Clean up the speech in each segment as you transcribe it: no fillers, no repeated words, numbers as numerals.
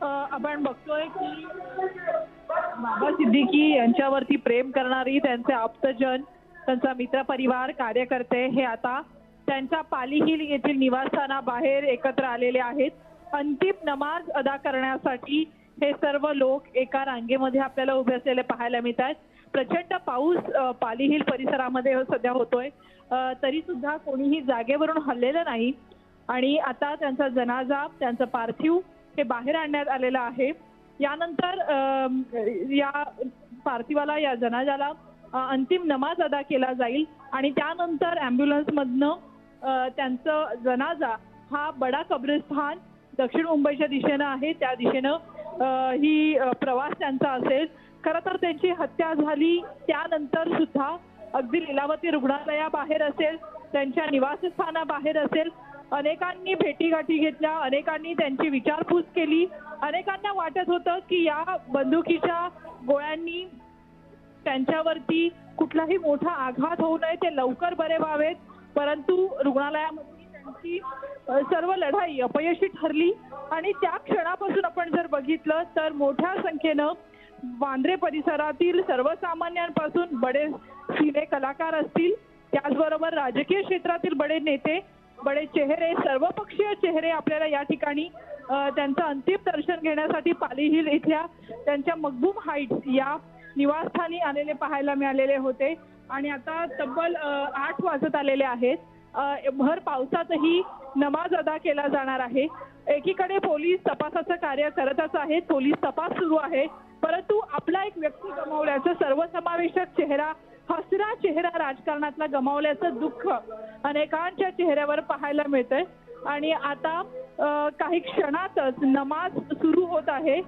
आपण बघतोय की बाबा सिद्दीकी यांच्यावरती प्रेम करणारी त्यांचे आप्तजन, त्यांचा मित्रपरिवार, कार्यकर्ते हे आता त्यांच्या पाली हिल येथील निवासस्थानाबाहेर एकत्र आलेले आहेत. अंतिम नमाज अदा करण्यासाठी हे सर्व लोक एका रांगेमध्ये आपल्याला उभे असलेले पाहायला मिळतात. प्रचंड पाऊस पाली हिल परिसरामध्ये सध्या होतोय, तरी सुद्धा कोणीही जागेवरून हललेलं नाही आणि आता त्यांचा जनाजा, त्यांचं पार्थिव हे बाहेर आणण्यात आलेलं आहे. यानंतर या पार्थिवाला, या जनाजाला अंतिम नमाज अदा केला जाईल आणि त्यानंतर ॲम्ब्युलन्समधनं त्यांचं जनाजा हा बडा कब्रिस्तान दक्षिण मुंबईच्या दिशेनं आहे, त्या दिशेनं ही प्रवास त्यांचा असेल. खरं तर त्यांची हत्या झाली त्यानंतर सुद्धा अगदी लीलावती रुग्णालयाबाहेर असेल, त्यांच्या निवासस्थानाबाहेर असेल, अनेकांनी भेटीगाठी घेतल्या, अनेकांनी त्यांची विचारपूस केली. अनेकांना वाटत होतं की या बंदुकीच्या गोळ्यांनी त्यांच्यावरती कुठलाही मोठा आघात होऊ नये, ते लवकर बरे व्हावेत. परंतु रुग्णालयामध्ये त्यांची सर्व लढाई अपयशी ठरली आणि त्या क्षणापासून आपण जर बघितलं तर मोठ्या संख्येनं वांद्रे परिसरातील सर्वसामान्यांपासून बडे सिने कलाकार असतील, त्याचबरोबर राजकीय क्षेत्रातील बडे नेते, बडे चेहरे, सर्वपक्षीय चेहरे आपल्याला या ठिकाणी त्यांचं अंतिम दर्शन घेण्यासाठी पाली हिल इथल्या त्यांच्या मखबूम हाईट्स या निवासस्थानी आलेले पाहायला मिळालेले होते. आणि आता तब्बल 8 वाजत आलेले आहेत. भर पावसातही नमाज अदा केला जाणार आहे. एकीकडे पोलीस तपासाचं कार्य करतच आहेत, पोलीस तपास सुरू आहे, परंतु आपला एक व्यक्ती गमावल्याचं, सर्वसमावेशक चेहरा, हसरा चेहरा राजकारणातला गमावल्याचं दुःख अनेकांच्या चेहऱ्यावर पाहायला मिळतंय. आणि आता काही क्षणातच नमाज सुरू होत आहे.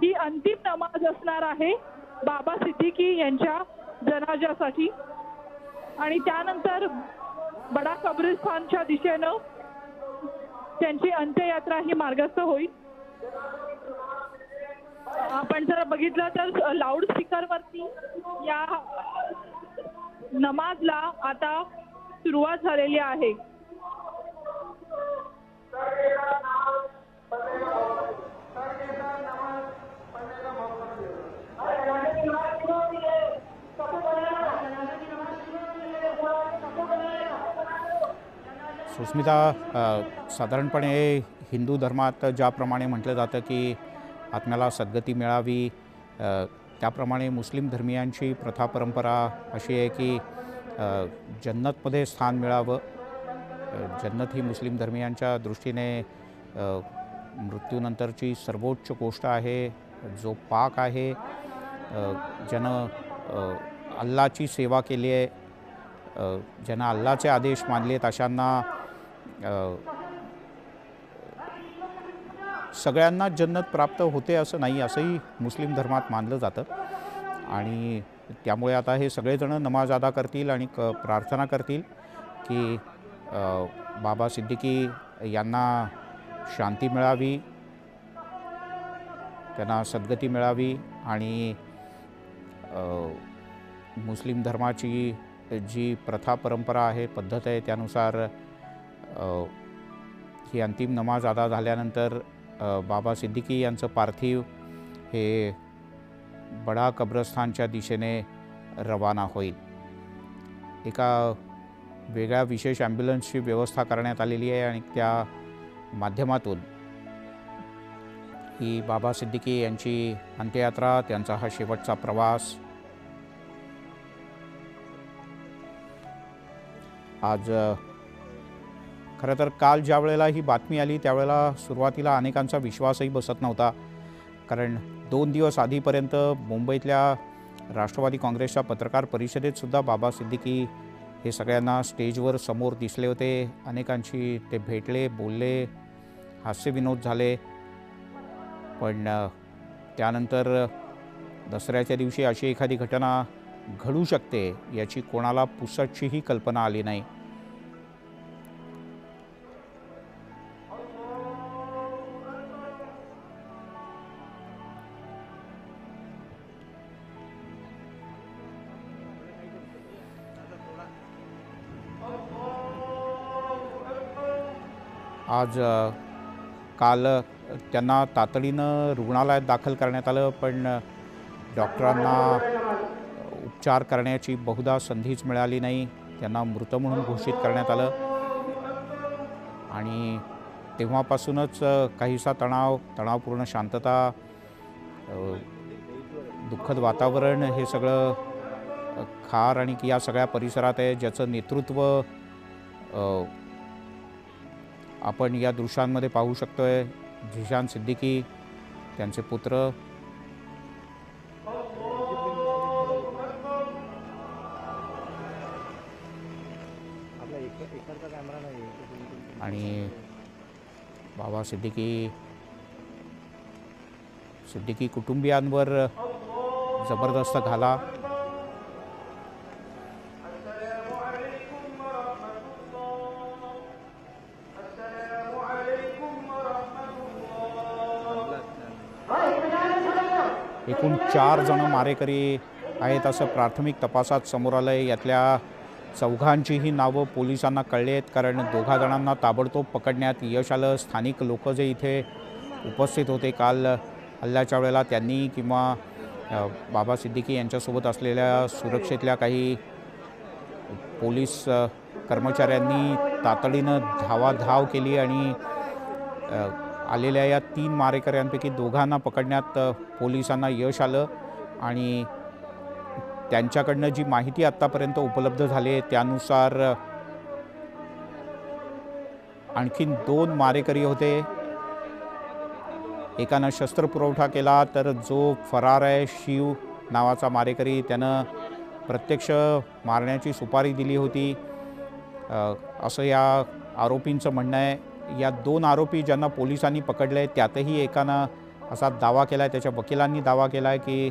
ही अंतिम नमाज असणार आहे बाबा सिद्दीकी यांच्या जनाजासाठी आणि त्यानंतर बडा कब्रिस्तानच्या दिशेनं त्यांची अंत्ययात्रा ही मार्गस्थ होईल. आपण जर बघितलं तर लाऊड स्पीकरवरती या नमाजला आता सुरुवात झालेली आहे. सुस्मिता, साधारणपणे हिंदू धर्मात ज्याप्रमाणे म्हटलं जातं की आत्म्याला सद्गती मिळावी, त्याप्रमाणे मुस्लिम धर्मियांची प्रथा परंपरा अशी आहे की जन्नतमध्ये स्थान मिळावं. जन्नत ही मुस्लिम धर्मियांच्या दृष्टीने मृत्यूनंतरची सर्वोच्च गोष्ट आहे. जो पाक आहे, ज्यानं अल्लाची सेवा केली आहे, ज्यांना अल्लाचे आदेश मानलेत, अशांना सगळ्यांना जन्नत प्राप्त होते असं नाही, असंही मुस्लिम धर्मात मानलं जातं. आणि त्यामुळे आता हे सगळेजण नमाज अदा करतील आणि प्रार्थना करतील की बाबा सिद्दीकी यांना शांती मिळावी, त्यांना सद्गती मिळावी आणि मुस्लिम धर्माची जी प्रथा परंपरा आहे, पद्धत आहे, त्यानुसार ही अंतिम नमाज अदा झाल्यानंतर बाबा सिद्दीकी यांचं पार्थिव हे बडा कब्रस्तानच्या दिशेने रवाना होईल. एका वेगळ्या विशेष ॲम्ब्युलन्सची व्यवस्था करण्यात आलेली आहे आणि त्या माध्यमातून ही बाबा सिद्दीकी यांची अंत्ययात्रा, त्यांचा हा शेवटचा प्रवास आज खरं तर काल ज्या वेळेला ही बातमी आली त्यावेळेला सुरुवातीला अनेकांचा विश्वासही बसत नव्हता, कारण 2 दिवस आधीपर्यंत मुंबईतल्या राष्ट्रवादी काँग्रेसच्या पत्रकार परिषदेत सुद्धा बाबा सिद्दीकी हे सगळ्यांना स्टेजवर समोर दिसले होते. अनेकांशी ते भेटले, बोलले, हास्यविनोद झाले. पण त्यानंतर दसऱ्याच्या दिवशी अशी एखादी घटना घडू शकते याची कोणाला पुसटशीही कल्पना आली नाही. आज काल त्यांना तातडीनं रुग्णालयात दाखल करण्यात आलं, पण डॉक्टरांना उपचार करण्याची बहुधा संधीच मिळाली नाही. त्यांना मृत म्हणून घोषित करण्यात आलं आणि तेव्हापासूनच काहीसा तणावपूर्ण शांतता, दुःखद वातावरण हे सगळं खार आणि या सगळ्या परिसरात आहे, ज्याचं नेतृत्व आपण या दृश्यांमध्ये पाहू शकतोय. झिशान सिद्दीकी, त्यांचे पुत्र आणि बाबा सिद्दीकी कुटुंबियांवर जबरदस्त घाला. एकूण 4 जण मारेकरी आहेत असं प्राथमिक तपासात समोर आलं आहे. यातल्या 4घांचीही नावं पोलिसांना कळली आहेत, कारण 2 जणांना ताबडतोब पकडण्यात यश आलं. स्थानिक लोक जे इथे उपस्थित होते काल हल्ल्याच्या वेळेला, त्यांनी किंवा बाबा सिद्दीकी यांच्यासोबत असलेल्या सुरक्षेतल्या काही पोलीस कर्मचाऱ्यांनी तातडीनं धावाधाव केली आणि आलेल्या या 3 मारेकऱ्यांपैकी 2घांना पकडण्यात पोलिसांना यश आलं. आणि त्यांच्याकडनं जी माहिती आत्तापर्यंत उपलब्ध झाली आहे त्यानुसार आणखीन 2 मारेकरी होते. एकानं शस्त्रपुरवठा केला, तर जो फरार आहे शिव नावाचा मारेकरी, त्यानं प्रत्यक्ष मारण्याची सुपारी दिली होती असं या आरोपींचं म्हणणं आहे. या 2 आरोपी ज्यांना पोलिसांनी पकडले आहे त्यातही एकानं असा दावा केला आहे, त्याच्या वकिलांनी दावा केला आहे की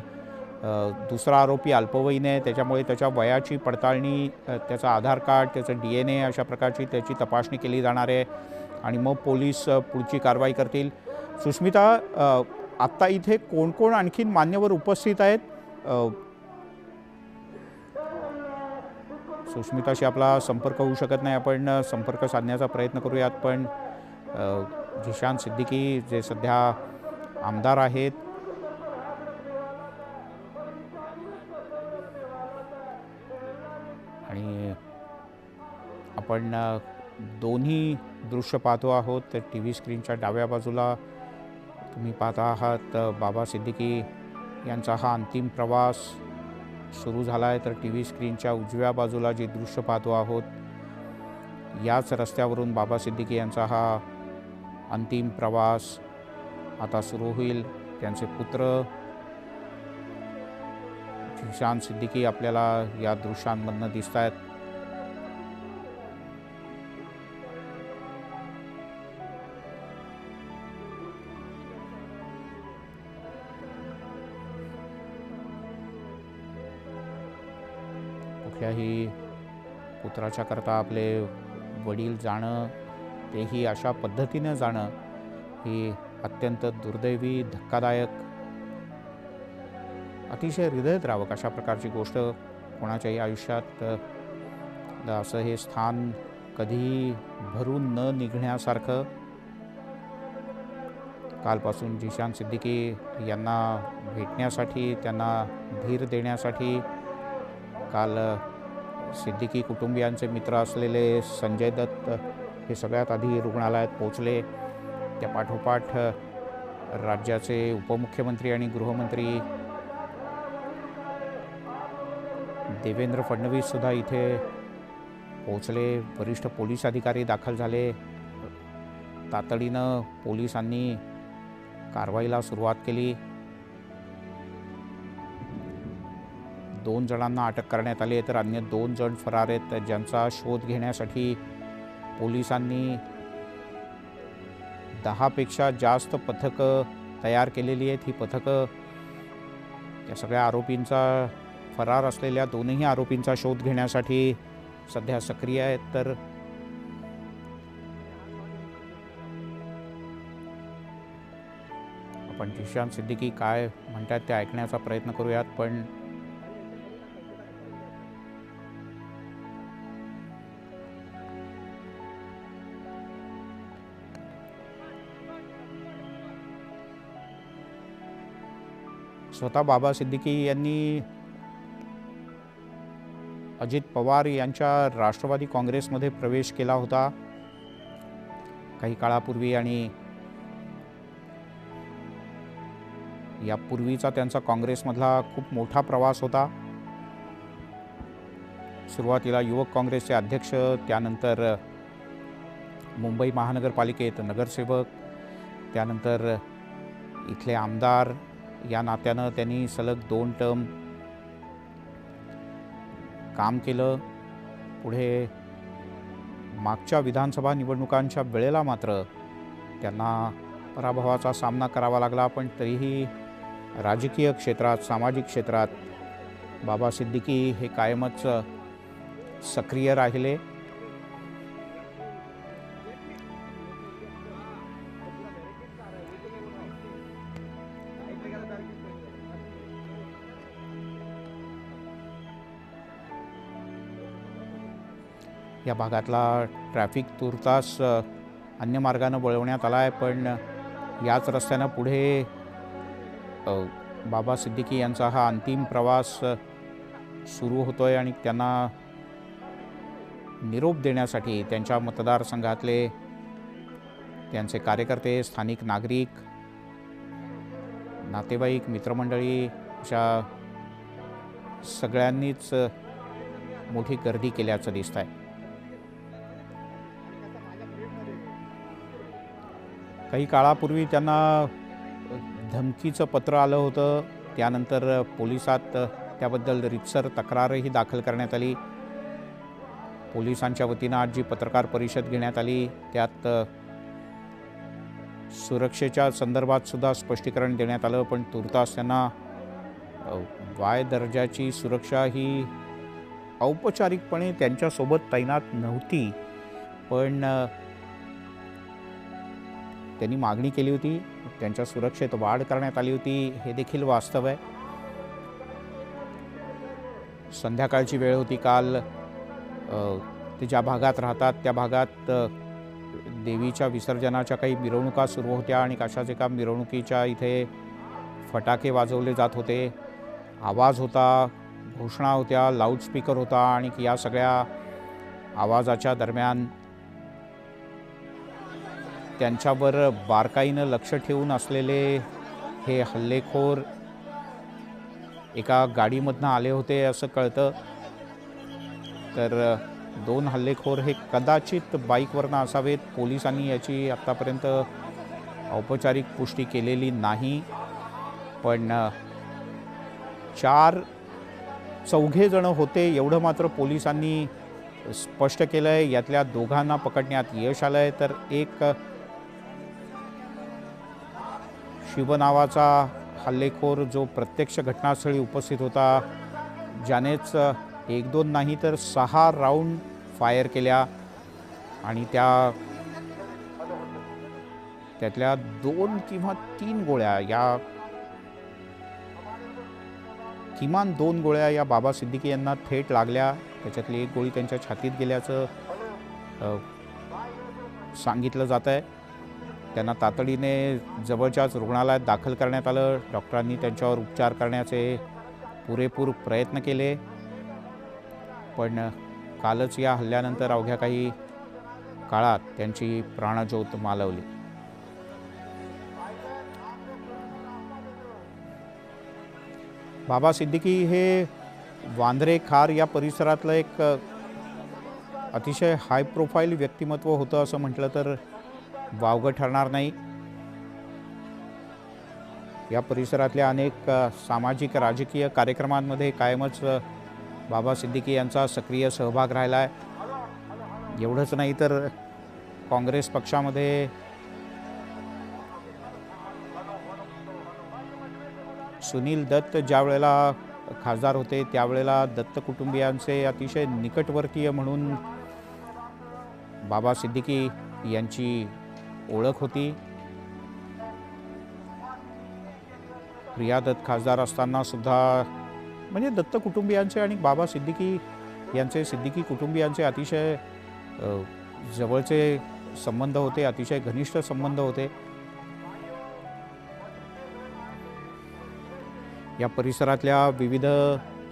दुसरा आरोपी अल्पवयीन आहे, त्याच्यामुळे त्याच्या वयाची पडताळणी, त्याचा आधार कार्ड, त्याचं DNA अशा प्रकारची त्याची तपासणी केली जाणार आहे आणि मग पोलीस पुढची कारवाई करतील. सुष्मिता, आत्ता इथे कोण कोण आणखीन मान्यवर उपस्थित आहेत? सुष्मिताशी आपला संपर्क होऊ शकत नाही, आपण संपर्क साधण्याचा प्रयत्न करूयात. पण झिशान सिद्दीकी जे सध्या आमदार आहेत, आणि आपण दोन्ही दृश्य पाहतो आहोत. तर TV स्क्रीनच्या डाव्या बाजूला तुम्ही पाहता आहात बाबा सिद्दीकी यांचा हा अंतिम प्रवास सुरू झाला आहे. तर TV स्क्रीनच्या उजव्या बाजूला जे दृश्य पाहतो आहोत, याच रस्त्यावरून बाबा सिद्दीकी यांचा हा अंतिम प्रवास आता सुरू होईल. त्यांचे पुत्र झिशान सिद्दीकी आपल्याला या दृश्यांमधनं दिसत आहेत. कुठल्याही पुत्राच्या करता आपले वडील जाणं, तेही अशा पद्धतीनं जाणं, ही अत्यंत दुर्दैवी, धक्कादायक, अतिशय हृदयद्रावक अशा प्रकारची गोष्ट कोणाच्याही आयुष्यात असं हे स्थान कधीही भरून न निघण्यासारखं. कालपासून झिशान सिद्दीकी यांना भेटण्यासाठी, त्यांना धीर देण्यासाठी काल सिद्दीकी कुटुंबियांचे मित्र असलेले संजय दत्त हे सगळ्यात आधी रुग्णालयात पोहोचले. त्या पाठोपाठ राज्याचे उपमुख्यमंत्री आणि गृहमंत्री देवेंद्र फडणवीस सुद्धा इथे पोहोचले. वरिष्ठ पोलीस अधिकारी दाखल झाले. तातडीनं पोलिसांनी कारवाईला सुरुवात केली. 2 जणांना अटक करण्यात आली आहे, तर अन्य 2 जण फरार आहेत, ज्यांचा शोध घेण्यासाठी पोलिसांनी 10 पेक्षा जास्त पथकं तयार केलेली आहेत. ही पथकं त्या सगळ्या आरोपींचा, फरार असलेल्या 2ही आरोपींचा शोध घेण्यासाठी सध्या सक्रिय आहेत. तर आपण झिशान सिद्दीकी काय म्हणतात ते ऐकण्याचा प्रयत्न करूयात. पण स्वतः बाबा सिद्दीकी यांनी अजित पवार यांच्या राष्ट्रवादी काँग्रेसमध्ये प्रवेश केला होता काही काळापूर्वी, आणि यापूर्वीचा त्यांचा काँग्रेसमधला खूप मोठा प्रवास होता. सुरुवातीला युवक काँग्रेसचे अध्यक्ष, त्यानंतर मुंबई महानगरपालिकेत नगरसेवक, त्यानंतर इथले आमदार. या नात्यानं त्यांनी सलग 2 टर्म काम केलं. पुढे मागच्या विधानसभा निवडणुकांच्या वेळेला मात्र त्यांना पराभवाचा सामना करावा लागला, पण तरीही राजकीय क्षेत्रात, सामाजिक क्षेत्रात बाबा सिद्दीकी हे कायमच सक्रिय राहिले. या भागातला ट्रॅफिक तूर्तास अन्य मार्गाने वळवण्यात आला आहे, पण याच रस्त्यानं पुढे बाबा सिद्दीकी यांचा हा अंतिम प्रवास सुरू होतोय आणि त्यांना निरोप देण्यासाठी त्यांच्या मतदारसंघातले त्यांचे कार्यकर्ते, स्थानिक नागरिक, नातेवाईक, मित्रमंडळी अशा सगळ्यांनीच मोठी गर्दी केल्याचं दिसत आहे. काही काळापूर्वी त्यांना धमकीचं पत्र आलं होतं. त्यानंतर पोलिसात त्याबद्दल रितसर तक्रारही दाखल करण्यात आली. पोलिसांच्या वतीनं आज जी पत्रकार परिषद घेण्यात आली त्यात सुरक्षेच्या संदर्भात सुद्धा स्पष्टीकरण देण्यात आलं, पण तुर्तास त्यांना वाय दर्जाची सुरक्षा ही औपचारिकपणे त्यांच्यासोबत तैनात नव्हती, पण त्यांनी मागणी केली होती. त्यांच्या सुरक्षेत वाढ करण्यात आली होती, हे देखील वास्तव आहे. संध्याकाळची वेळ होती काल. ते ज्या भागात राहतात त्या भागात देवीच्या विसर्जनाच्या काही मिरवणुका सुरू होत्या आणि अशाच एका मिरवणुकीच्या इथे फटाके वाजवले जात होते. आवाज होता, घोषणा होत्या, लाऊडस्पीकर होता, आणि या सगळ्या आवाजाच्या दरम्यान त्यांच्यावर बारकाईनं लक्ष ठेवून असलेले हे हल्लेखोर एका गाडीमधनं आले होते असं कळतं. तर 2 हल्लेखोर हे कदाचित बाईकवरनं असावेत. पोलिसांनी याची आत्तापर्यंत औपचारिक पुष्टी केलेली नाही, पण 4-4 जण होते एवढं मात्र पोलिसांनी स्पष्ट केलं आहे. यातल्या 2घांना पकडण्यात यश आलं आहे, तर एक शिव नावाचा हल्लेखोर जो प्रत्यक्ष घटनास्थळी उपस्थित होता, ज्यानेच 1-2 नाही तर 6 राऊंड फायर केल्या आणि त्यातल्या 2 किंवा 3 गोळ्या, या किमान 2 गोळ्या या बाबा सिद्दीकी यांना थेट लागल्या. त्याच्यातली 1 गोळी त्यांच्या छातीत गेल्याचं सांगितलं जात आहे. त्यांना तातडीने जवळच्याच रुग्णालयात दाखल करण्यात आलं. डॉक्टरांनी त्यांच्यावर उपचार करण्याचे पुरेपूर प्रयत्न केले, पण कालच या हल्ल्यानंतर अवघ्या काही काळात त्यांची प्राणज्योत मालवली. बाबा सिद्दीकी हे वांद्रे खार या परिसरातलं एक अतिशय हाय प्रोफाईल व्यक्तिमत्व होतं असं म्हटलं तर वावगं ठरणार नाही. या परिसरातल्या अनेक सामाजिक राजकीय कार्यक्रमांमध्ये कायमच बाबा सिद्दीकी यांचा सक्रिय सहभाग राहिला आहे. एवढंच नाही तर काँग्रेस पक्षामध्ये सुनील दत्त ज्या वेळेला खासदार होते त्यावेळेला दत्त कुटुंबियांचे अतिशय निकटवर्तीय म्हणून बाबा सिद्दीकी यांची ओळख होती. प्रिया दत्त खासदार असताना सुद्धा म्हणजे दत्त कुटुंबियांचे आणि बाबा सिद्दीकी यांचे, सिद्दीकी कुटुंबियांचे अतिशय जवळचे संबंध होते, अतिशय घनिष्ठ संबंध होते. या परिसरातल्या विविध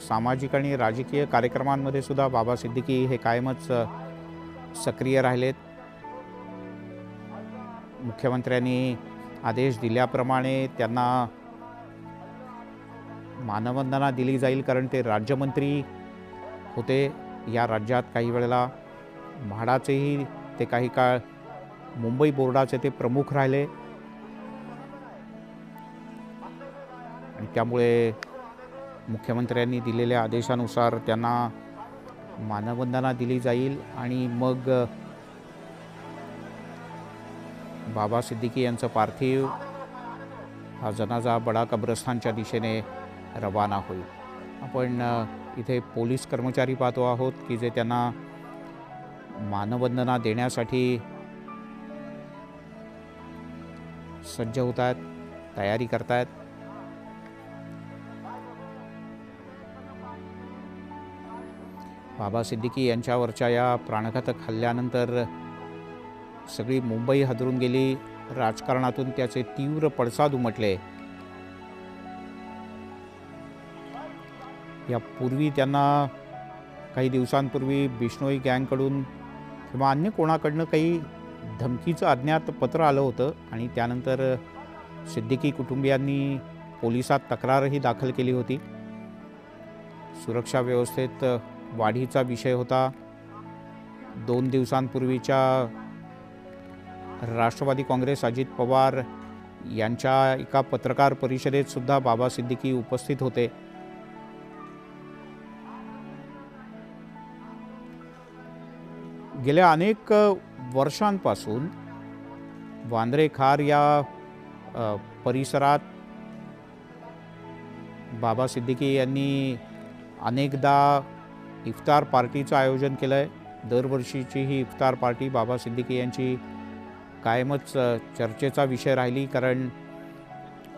सामाजिक आणि राजकीय कार्यक्रमांमध्ये सुद्धा बाबा सिद्दीकी हे कायमच सक्रिय राहिलेत. मुख्यमंत्र्यांनी आदेश दिल्याप्रमाणे त्यांना मानवंदना दिली जाईल, कारण ते राज्यमंत्री होते. या राज्यात काही वेळेला म्हाडाचेही ते काही काळ मुंबई बोर्डाचे ते प्रमुख राहिले आणि त्यामुळे मुख्यमंत्र्यांनी दिलेल्या आदेशानुसार त्यांना मानवंदना दिली जाईल आणि मग बाबा सिद्दीकी यांचं पार्थिव हा जनाजा बडा कब्रस्थानच्या दिशेने रवाना होईल. आपण इथे पोलीस कर्मचारी पाहतो आहोत की जे त्यांना मानवंदना देण्यासाठी सज्ज होत आहेत, तयारी करतायत. बाबा सिद्दीकी यांच्यावरच्या या प्राणघातक हल्ल्यानंतर सगळी मुंबई हादरून गेली. राजकारणातून त्याचे तीव्र पडसाद उमटले. यापूर्वी त्यांना काही दिवसांपूर्वी बिश्नोई गँगकडून किंवा अन्य कोणाकडनं काही धमकीचं अज्ञात पत्र आलं होतं आणि त्यानंतर सिद्दीकी कुटुंबियांनी पोलिसात तक्रारही दाखल केली होती. सुरक्षा व्यवस्थेत वाढीचा विषय होता. 2 दिवसांपूर्वीच्या राष्ट्रवादी काँग्रेस अजित पवार यांच्या एका पत्रकार परिषदेत सुद्धा बाबा सिद्दीकी उपस्थित होते. गेल्या अनेक वर्षांपासून वांद्रे खार या परिसरात बाबा सिद्दीकी यांनी अनेकदा इफ्तार पार्टीचं आयोजन केलं आहे. दरवर्षीची ही इफ्तार पार्टी बाबा सिद्दीकी यांची कायमच चर्चेचा विषय राहिली, कारण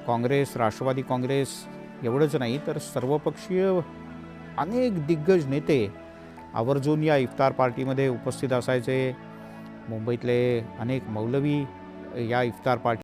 काँग्रेस, राष्ट्रवादी काँग्रेस एवढंच नाही तर सर्वपक्षीय अनेक दिग्गज नेते आवर्जून या इफ्तार पार्टीमध्ये उपस्थित असायचे. मुंबईतले अनेक मौलवी या इफ्तार पार्टी